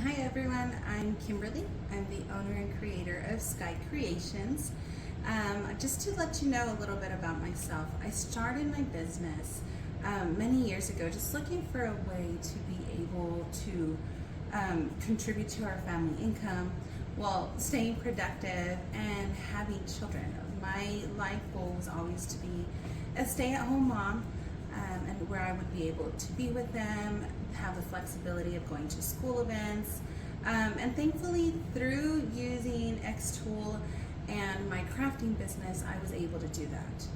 Hi everyone, I'm Kimberly. I'm the owner and creator of Sky Creations. Just to let you know a little bit about myself, I started my business many years ago just looking for a way to be able to contribute to our family income while staying productive and having children. My life goal was always to be a stay-at-home mom, and where I would be able to be with them, have the flexibility of going to school events, and thankfully through using xTool and my crafting business, I was able to do that.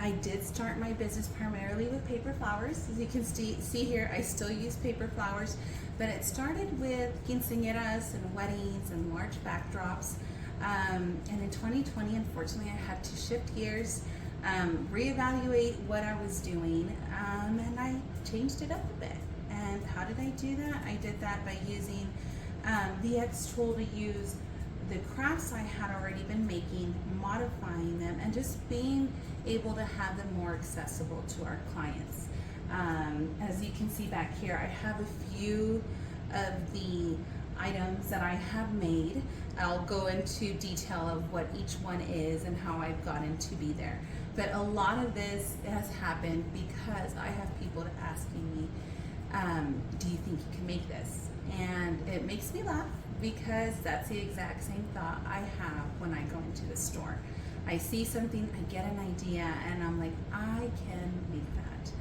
I did start my business primarily with paper flowers. As you can see here, I still use paper flowers, but it started with quinceañeras and weddings and large backdrops. And in 2020, unfortunately, I had to shift gears, reevaluate what I was doing, and I changed it up a bit. And how did I do that? I did that by using the xTool to use the crafts I had already been making, modifying them, and just being able to have them more accessible to our clients. As you can see back here, I have a few of the items that I have made. I'll go into detail of what each one is and how I've gotten to be there. But a lot of this has happened because I have people asking me, do you think you can make this? And it makes me laugh because that's the exact same thought I have when I go into the store. I see something, I get an idea, and I'm like, I can make that.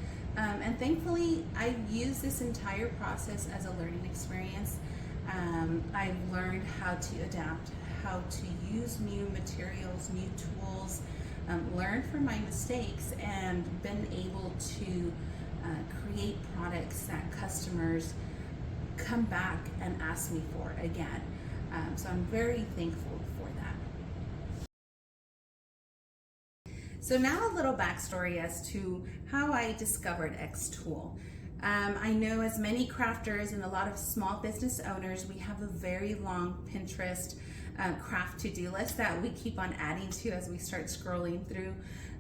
And thankfully, I've used this entire process as a learning experience. I've learned how to adapt, how to use new materials, new tools, learned from my mistakes, and been able to create products that customers come back and ask me for again. So I'm very thankful for that. So now a little backstory as to how I discovered xTool. I know as many crafters and a lot of small business owners, we have a very long Pinterest craft to-do list that we keep on adding to as we start scrolling through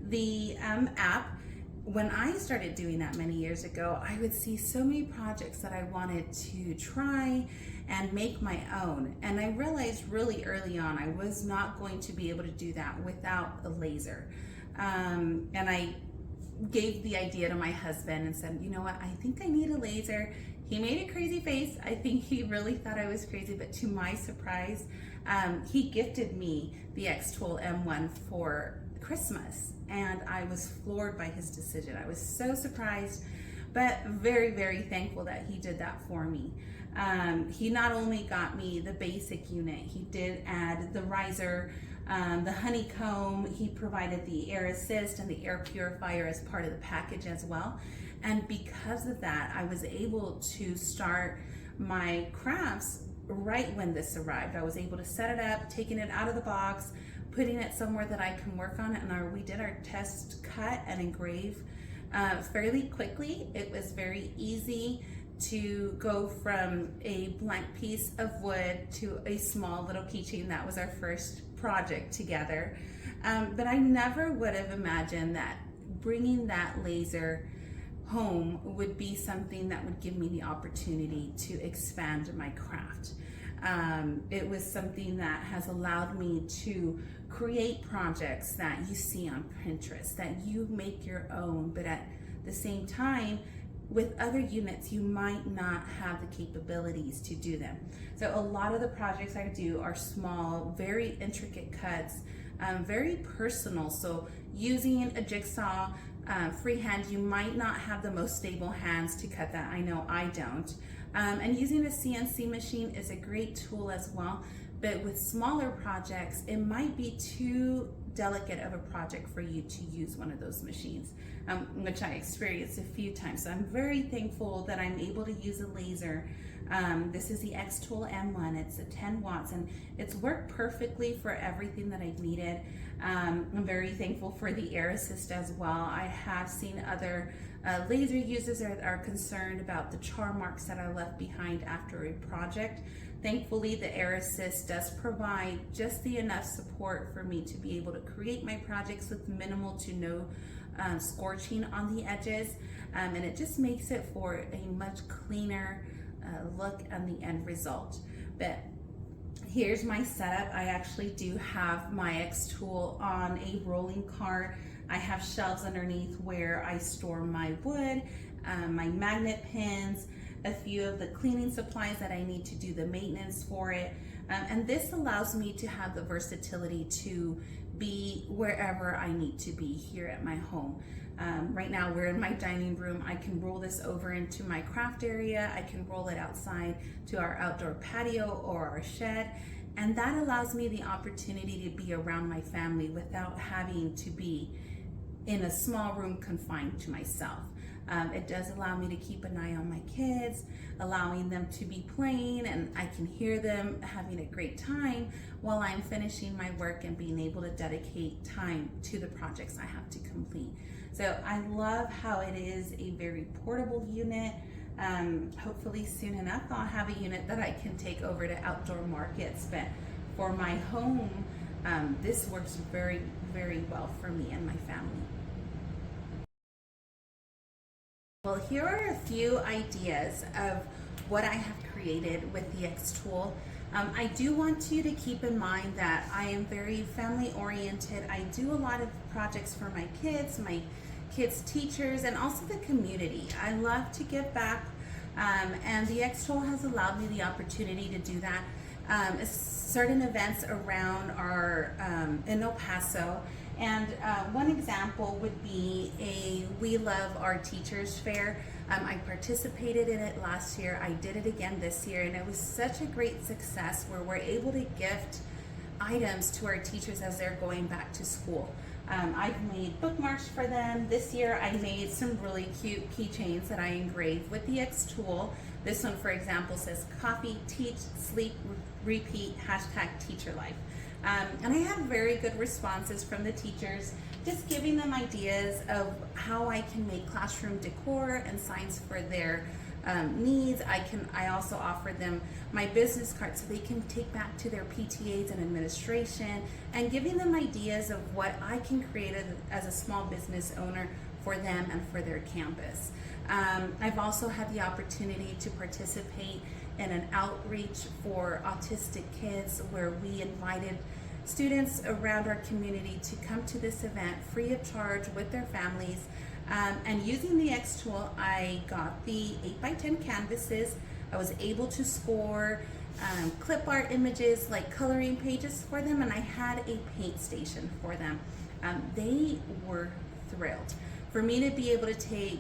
the app. When I started doing that many years ago, I would see so many projects that I wanted to try and make my own. And I realized really early on I was not going to be able to do that without a laser. And I gave the idea to my husband and said, you know what, I think I need a laser. He made a crazy face. I think he really thought I was crazy, but to my surprise, he gifted me the xTool M1 for Christmas, and I was floored by his decision. I was so surprised, but very, very thankful that he did that for me. He not only got me the basic unit, he did add the riser, the honeycomb, he provided the air assist and the air purifier as part of the package as well. And because of that, I was able to start my crafts right when this arrived. I was able to set it up, taking it out of the box, putting it somewhere that I can work on it, and we did our test cut and engrave fairly quickly. It was very easy to go from a blank piece of wood to a small little keychain. That was our first project together. But I never would have imagined that bringing that laser home would be something that would give me the opportunity to expand my craft. It was something that has allowed me to create projects that you see on Pinterest, that you make your own, but at the same time, with other units, you might not have the capabilities to do them. So a lot of the projects I do are small, very intricate cuts, very personal. So using a jigsaw, freehand, you might not have the most stable hands to cut that. I know I don't. And using a CNC machine is a great tool as well. But with smaller projects, it might be too delicate of a project for you to use one of those machines, which I experienced a few times. So I'm very thankful that I'm able to use a laser. This is the xTool M1. It's a 10 watts, and it's worked perfectly for everything that I've needed. I'm very thankful for the air assist as well. I have seen other laser users that are concerned about the char marks that are left behind after a project. Thankfully, the air assist does provide just the enough support for me to be able to create my projects with minimal to no scorching on the edges, and it just makes it for a much cleaner look and the end result. But here's my setup. I actually do have my xTool on a rolling cart. I have shelves underneath where I store my wood, my magnet pins, a few of the cleaning supplies that I need to do the maintenance for it. And this allows me to have the versatility to be wherever I need to be here at my home. Right now we're in my dining room. I can roll this over into my craft area. I can roll it outside to our outdoor patio or our shed. And that allows me the opportunity to be around my family without having to be in a small room confined to myself. It does allow me to keep an eye on my kids, allowing them to be playing, and I can hear them having a great time while I'm finishing my work and being able to dedicate time to the projects I have to complete. So I love how it is a very portable unit. Hopefully soon enough I'll have a unit that I can take over to outdoor markets, but for my home, this works very, very well for me and my family. Well, here are a few ideas of what I have created with the xTool. I do want you to keep in mind that I am very family oriented. I do a lot of projects for my kids' teachers, and also the community. I love to give back, and the xTool has allowed me the opportunity to do that. Certain events around our in El Paso. And one example would be a We Love Our Teachers Fair. I participated in it last year. I did it again this year, and it was such a great success where we're able to gift items to our teachers as they're going back to school. I've made bookmarks for them. This year I made some really cute keychains that I engraved with the xTool. This one, for example, says coffee, teach, sleep, repeat, #teacherlife. And I had very good responses from the teachers, just giving them ideas of how I can make classroom decor and signs for their needs. I also offered them my business card so they can take back to their PTAs and administration, and giving them ideas of what I can create as a small business owner for them and for their campus. I've also had the opportunity to participate in an outreach for autistic kids where we invited students around our community to come to this event free of charge with their families. And using the xTool, I got the 8x10 canvases. I was able to score clip art images like coloring pages for them, and I had a paint station for them. They were thrilled. For me to be able to take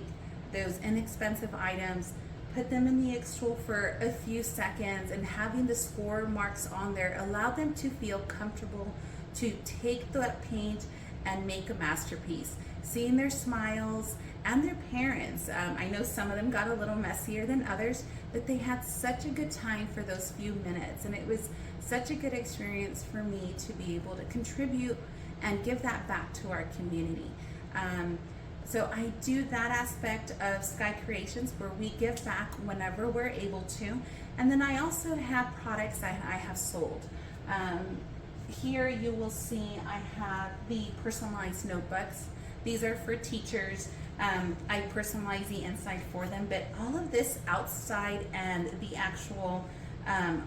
those inexpensive items, put them in the xTool for a few seconds, and having the score marks on there allowed them to feel comfortable to take that paint and make a masterpiece. Seeing their smiles and their parents, I know some of them got a little messier than others, but they had such a good time for those few minutes, and it was such a good experience for me to be able to contribute and give that back to our community. So I do that aspect of Sky Creations where we give back whenever we're able to. And then I also have products I have sold. Here you will see I have the personalized notebooks. These are for teachers. I personalize the inside for them, but all of this outside and the actual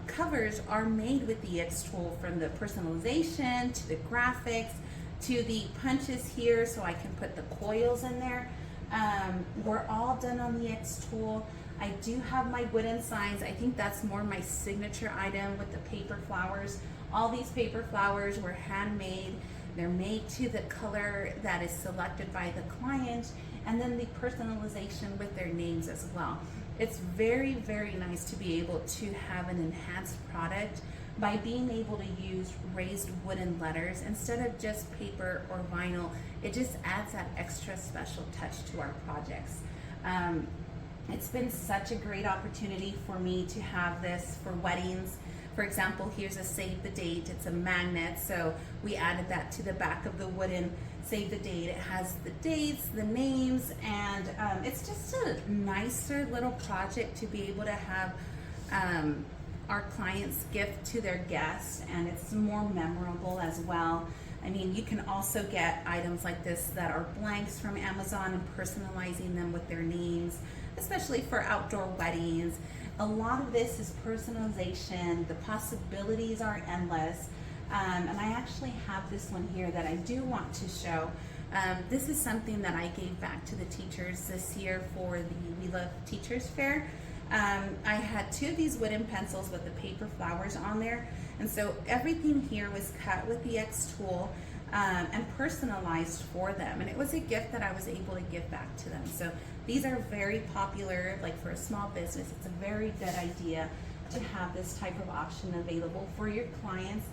covers are made with the xTool, from the personalization to the graphics to the punches here so I can put the coils in there. We're all done on the xTool. I do have my wooden signs. I think that's more my signature item with the paper flowers. All these paper flowers were handmade. They're made to the color that is selected by the client, and then the personalization with their names as well. It's very, very nice to be able to have an enhanced product by being able to use raised wooden letters instead of just paper or vinyl. It just adds that extra special touch to our projects. It's been such a great opportunity for me to have this for weddings. For example, here's a save the date. It's a magnet, so we added that to the back of the wooden save the date. It has the dates, the names, and it's just a nicer little project to be able to have our clients gift to their guests, and it's more memorable as well. I mean, you can also get items like this that are blanks from Amazon and personalizing them with their names, especially for outdoor weddings. A lot of this is personalization. The possibilities are endless. And I actually have this one here that I do want to show. This is something that I gave back to the teachers this year for the We Love Teachers Fair. I had 2 of these wooden pencils with the paper flowers on there, and so everything here was cut with the xTool and personalized for them, and it was a gift that I was able to give back to them. So these are very popular, like for a small business. It's a very good idea to have this type of option available for your clients.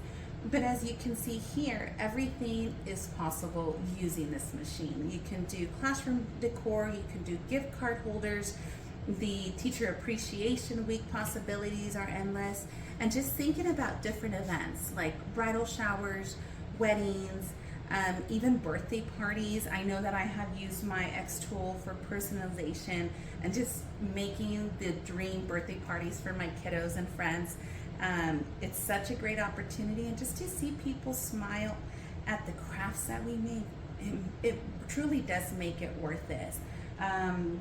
But as you can see here, everything is possible using this machine. You can do classroom decor, you can do gift card holders. The Teacher Appreciation Week possibilities are endless. And just thinking about different events like bridal showers, weddings, even birthday parties. I know that I have used my xTool for personalization and just making the dream birthday parties for my kiddos and friends. It's such a great opportunity, and just to see people smile at the crafts that we make, it truly does make it worth it.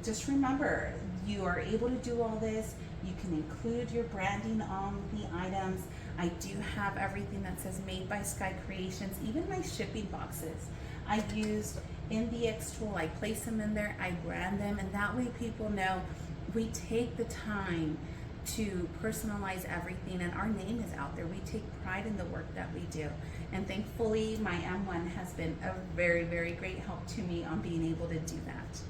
Just remember, you are able to do all this. You can include your branding on the items. I do have everything that says Made by Sky Creations, even my shipping boxes. I used in the xTool, I place them in there, I brand them, and that way people know we take the time to personalize everything, and our name is out there. We take pride in the work that we do, and thankfully my M1 has been a very, very great help to me on being able to do that.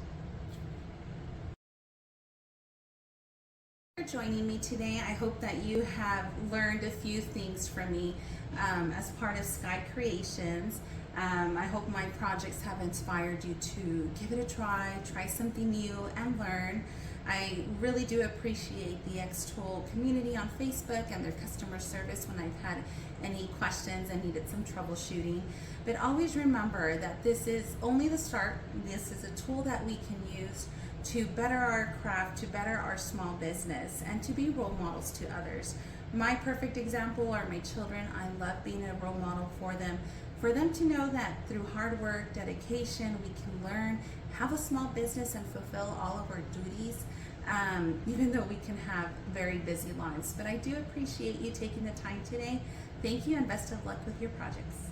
For joining me today. I hope that you have learned a few things from me as part of Sky Creations. I hope my projects have inspired you to give it a try something new, and learn. I really do appreciate the xTool community on Facebook and their customer service when I've had any questions and needed some troubleshooting. But always remember that this is only the start. This is a tool that we can use to better our craft, to better our small business, and to be role models to others. My perfect example are my children. I love being a role model for them to know that through hard work, dedication, we can learn, have a small business, and fulfill all of our duties, even though we can have very busy lives. But I do appreciate you taking the time today. Thank you, and best of luck with your projects.